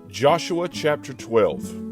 Joshua chapter 12.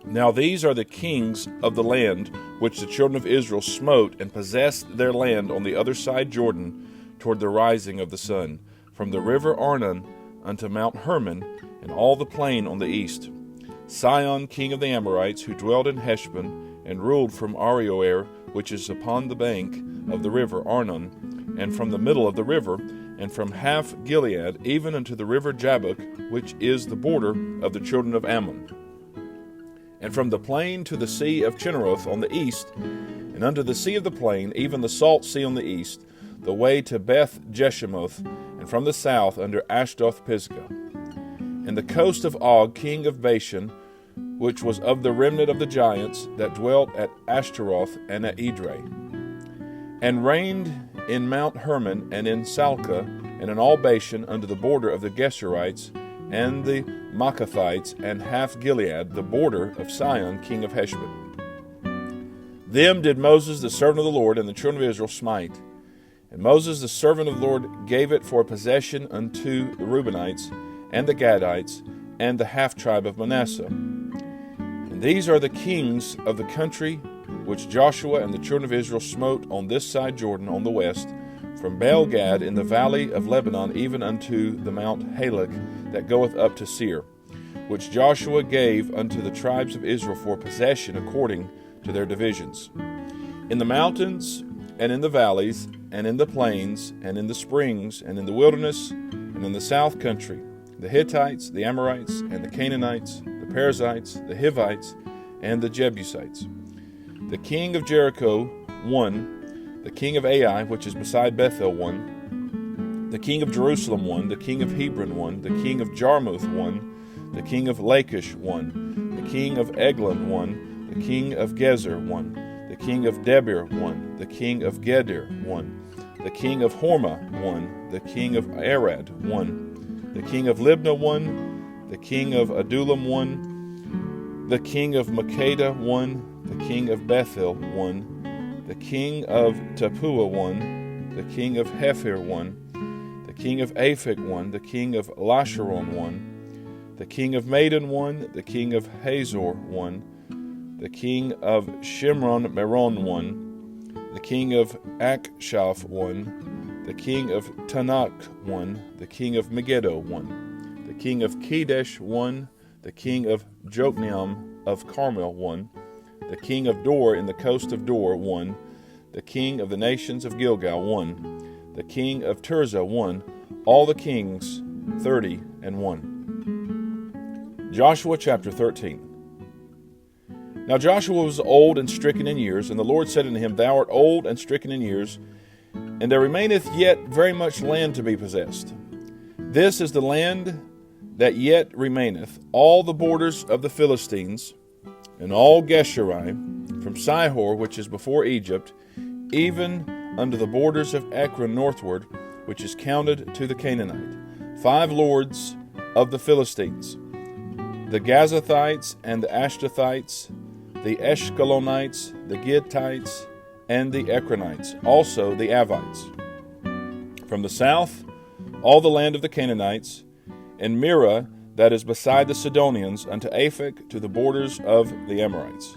Now these are the kings of the land which the children of Israel smote and possessed their land on the other side Jordan toward the rising of the sun, from the river Arnon unto Mount Hermon, and all the plain on the east. Sihon king of the Amorites, who dwelt in Heshbon, and ruled from Aroer, which is upon the bank of the river Arnon, and from the middle of the river, and from half Gilead, even unto the river Jabbok, which is the border of the children of Ammon. And from the plain to the sea of Chinneroth on the east, and unto the sea of the plain, even the salt sea on the east, the way to Beth Jeshimoth, and from the south under Ashdoth Pisgah. And the coast of Og, king of Bashan, which was of the remnant of the giants that dwelt at Ashtaroth and at Edrei, and reigned in Mount Hermon and in Salcah, and in all Bashan under the border of the Geshurites and the Maacathites, and half Gilead, the border of Sihon king of Heshbon. Them did Moses the servant of the Lord and the children of Israel smite. And Moses the servant of the Lord gave it for a possession unto the Reubenites and the Gadites and the half tribe of Manasseh. And these are the kings of the country which Joshua and the children of Israel smote on this side Jordan on the west, from Baal-gad in the valley of Lebanon even unto the Mount Halak that goeth up to Seir, which Joshua gave unto the tribes of Israel for possession according to their divisions. In the mountains and in the valleys and in the plains and in the springs and in the wilderness and in the south country, the Hittites, the Amorites, and the Canaanites, the Perizzites, the Hivites, and the Jebusites. The king of Jericho won, the king of Ai, which is beside Bethel, won, the king of Jerusalem won, the king of Hebron won, the king of Jarmuth won, the king of Lachish won, the king of Eglon won, the king of Gezer won, the king of Debir won, the king of Geder won, the king of Hormah won, the king of Arad won, the king of Libnah won, the king of Adullam won, the king of Makkedah won, the king of Bethel won, the king of Tappuah won, the king of Hepher won, the king of Aphek won, the king of Lasharon won, the king of Madon won, the king of Hazor won, the king of Shimron Meron won, the king of Akshaph won, the king of Tanakh won, the king of Megiddo won, the king of Kedesh won, the king of Jokneam of Carmel won, the king of Dor in the coast of Dor won, the king of the nations of Gilgal won, the king of Tirzah won, all the kings 30-1. Joshua chapter 13. Now Joshua was old and stricken in years, and the Lord said unto him, Thou art old and stricken in years, and there remaineth yet very much land to be possessed. This is the land that yet remaineth, all the borders of the Philistines, and all Geshuri, from Sihor, which is before Egypt, even unto the borders of Ekron northward, which is counted to the Canaanite, 5 lords of the Philistines, the Gazathites and the Ashdothites, the Eshkelonites, the Gittites, and the Ekronites, also the Avites. From the south, all the land of the Canaanites, and Mirah, that is beside the Sidonians, unto Aphek, to the borders of the Amorites,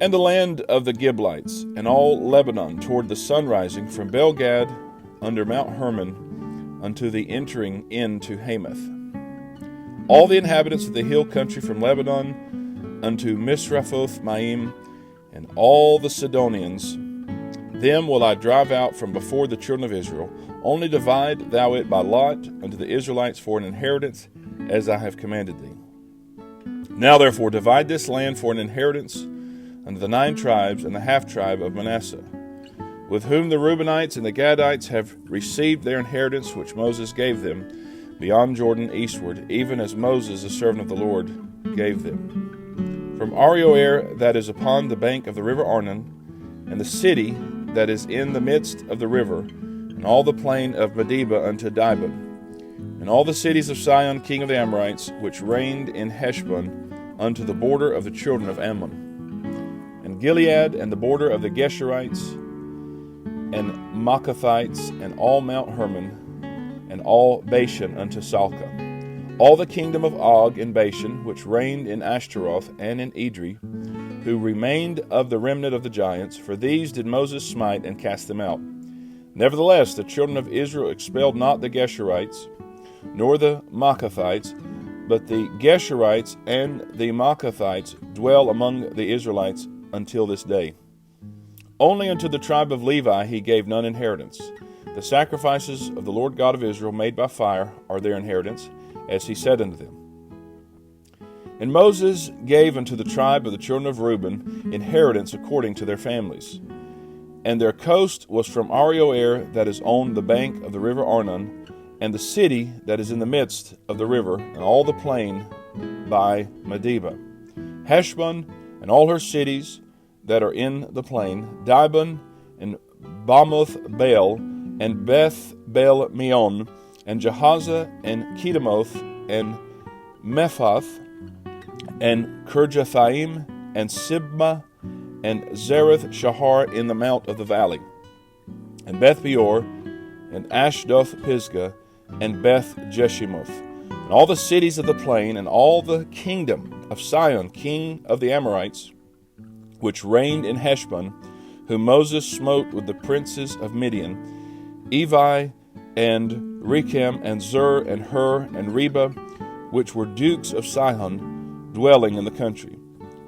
and the land of the Giblites, and all Lebanon toward the sunrising, from Baal-gad under Mount Hermon unto the entering into Hamath. All the inhabitants of the hill country from Lebanon unto Misraphoth Maim, and all the Sidonians, them will I drive out from before the children of Israel. Only divide thou it by lot unto the Israelites for an inheritance, as I have commanded thee. Now therefore divide this land for an inheritance unto the 9 tribes and the half tribe of Manasseh, with whom the Reubenites and the Gadites have received their inheritance which Moses gave them beyond Jordan eastward, even as Moses the servant of the Lord gave them. From Aroer that is upon the bank of the river Arnon, and the city that is in the midst of the river, and all the plain of Medeba unto Dibon, and all the cities of Sihon king of the Amorites, which reigned in Heshbon, unto the border of the children of Ammon, and Gilead, and the border of the Geshurites, and Maacathites, and all Mount Hermon, and all Bashan unto Salca. All the kingdom of Og in Bashan, which reigned in Ashtaroth and in Edrei, who remained of the remnant of the giants, for these did Moses smite and cast them out. Nevertheless, the children of Israel expelled not the Geshurites, nor the Maacathites, but the Geshurites and the Maacathites dwell among the Israelites until this day. Only unto the tribe of Levi he gave none inheritance. The sacrifices of the Lord God of Israel made by fire are their inheritance, as he said unto them. And Moses gave unto the tribe of the children of Reuben inheritance according to their families. And their coast was from Aroer that is on the bank of the river Arnon, and the city that is in the midst of the river, and all the plain by Medeba, Heshbon, and all her cities that are in the plain, Dibon, and Bamoth Baal, and Beth Baal Meon, and Jahaza, and Kedemoth, and Mephath, and Kirjathaim, and Sibmah, and Zareth Shahar in the mount of the valley, and Beth Peor, and Ashdoth Pisgah, and Beth Jeshimoth, and all the cities of the plain, and all the kingdom of Sihon, king of the Amorites, which reigned in Heshbon, whom Moses smote with the princes of Midian, Evi, and Rechem, and Zur, and Hur, and Reba, which were dukes of Sihon, dwelling in the country.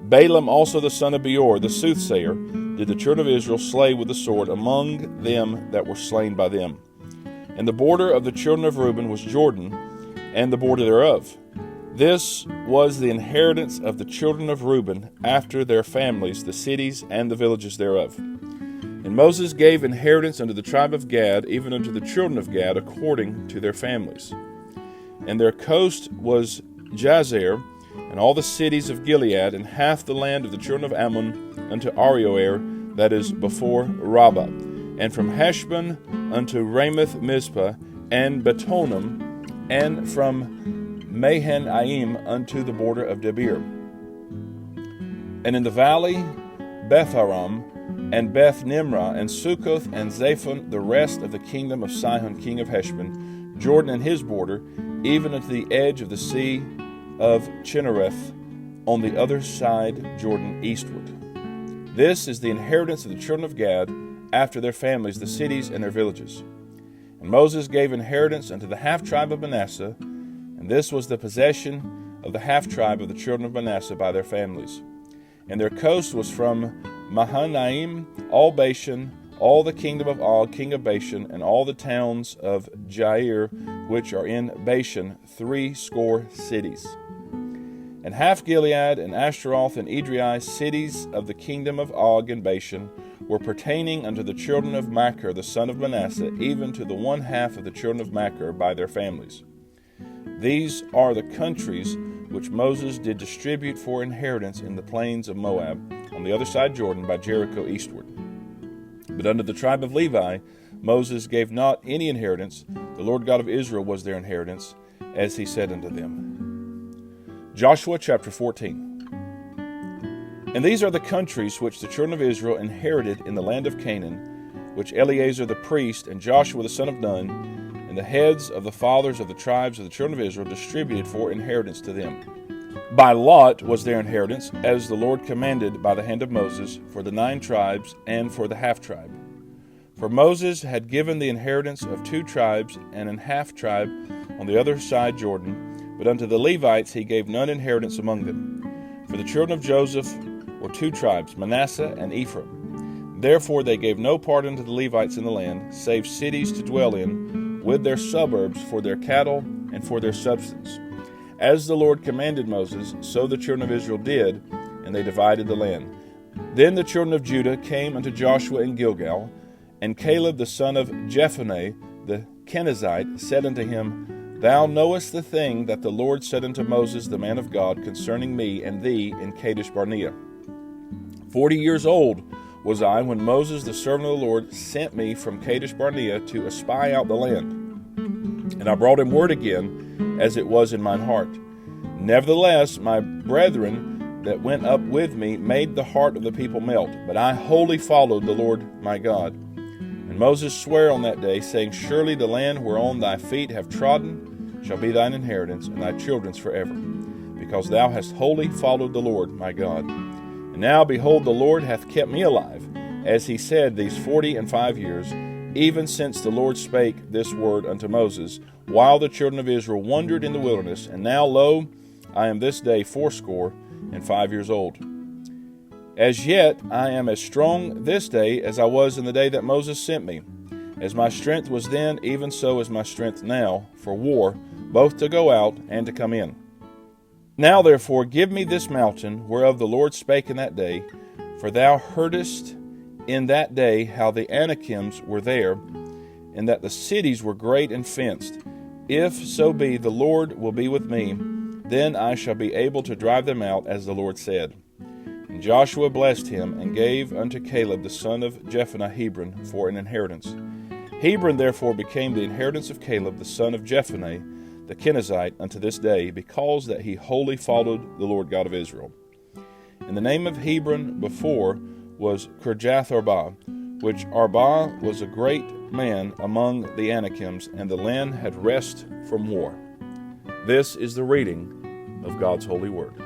Balaam also the son of Beor, the soothsayer, did the children of Israel slay with the sword among them that were slain by them. And the border of the children of Reuben was Jordan, and the border thereof. This was the inheritance of the children of Reuben after their families, the cities and the villages thereof. And Moses gave inheritance unto the tribe of Gad, even unto the children of Gad, according to their families. And their coast was Jazer, and all the cities of Gilead, and half the land of the children of Ammon unto Aroer, that is before Rabbah, and from Heshbon unto Ramoth Mizpah, and Betonim, and from Mahanaim unto the border of Debir. And in the valley Betharam, and Beth Nimrah, and Sukkoth, and Zaphon, the rest of the kingdom of Sihon king of Heshbon, Jordan and his border, even unto the edge of the sea of Chinnereth, on the other side Jordan eastward. This is the inheritance of the children of Gad, after their families, the cities and their villages. And Moses gave inheritance unto the half-tribe of Manasseh, and this was the possession of the half-tribe of the children of Manasseh by their families. And their coast was from Mahanaim, all Bashan, all the kingdom of Og, king of Bashan, and all the towns of Jair, which are in Bashan, 60 cities. And half Gilead, and Ashtaroth, and Edrei, cities of the kingdom of Og and Bashan, were pertaining unto the children of Machir, the son of Manasseh, even to the one half of the children of Machir by their families. These are the countries which Moses did distribute for inheritance in the plains of Moab, on the other side Jordan, by Jericho eastward. But unto the tribe of Levi Moses gave not any inheritance. The Lord God of Israel was their inheritance, as he said unto them. Joshua chapter 14. And these are the countries which the children of Israel inherited in the land of Canaan, which Eleazar the priest and Joshua the son of Nun, and the heads of the fathers of the tribes of the children of Israel distributed for inheritance to them. By lot was their inheritance, as the Lord commanded by the hand of Moses, for the 9 tribes and for the half-tribe. For Moses had given the inheritance of 2 tribes and an half-tribe on the other side Jordan, but unto the Levites he gave none inheritance among them. For the children of Joseph were 2 tribes, Manasseh and Ephraim. Therefore they gave no part unto the Levites in the land, save cities to dwell in, with their suburbs for their cattle and for their substance. As the Lord commanded Moses, so the children of Israel did, and they divided the land. Then the children of Judah came unto Joshua in Gilgal, and Caleb the son of Jephunneh the Kenizzite said unto him, Thou knowest the thing that the Lord said unto Moses the man of God concerning me and thee in Kadesh Barnea. 40 years old was I when Moses the servant of the Lord sent me from Kadesh Barnea to espy out the land. And I brought him word again, as it was in mine heart. Nevertheless, my brethren that went up with me made the heart of the people melt, but I wholly followed the Lord my God. And And Moses sware on that day, saying, Surely the land whereon thy feet have trodden shall be thine inheritance, and thy children's forever, because thou hast wholly followed the Lord my God. And now, behold, the Lord hath kept me alive, as he said, these 45 years, even since the Lord spake this word unto Moses, while the children of Israel wandered in the wilderness. And now, lo, I am this day 85 years old. As yet I am as strong this day as I was in the day that Moses sent me. As my strength was then, even so is my strength now, for war, both to go out and to come in. Now therefore give me this mountain, whereof the Lord spake in that day, for thou heardest in that day how the Anakims were there, and that the cities were great and fenced. If so be the Lord will be with me, then I shall be able to drive them out, as the Lord said. And Joshua blessed him, and gave unto Caleb the son of Jephunneh Hebron for an inheritance. Hebron therefore became the inheritance of Caleb the son of Jephunneh the Kenizzite unto this day, because that he wholly followed the Lord God of Israel. And the name of Hebron before was Kirjath Arba, which Arba was a great man among the Anakims, and the land had rest from war. This is the reading of God's holy word.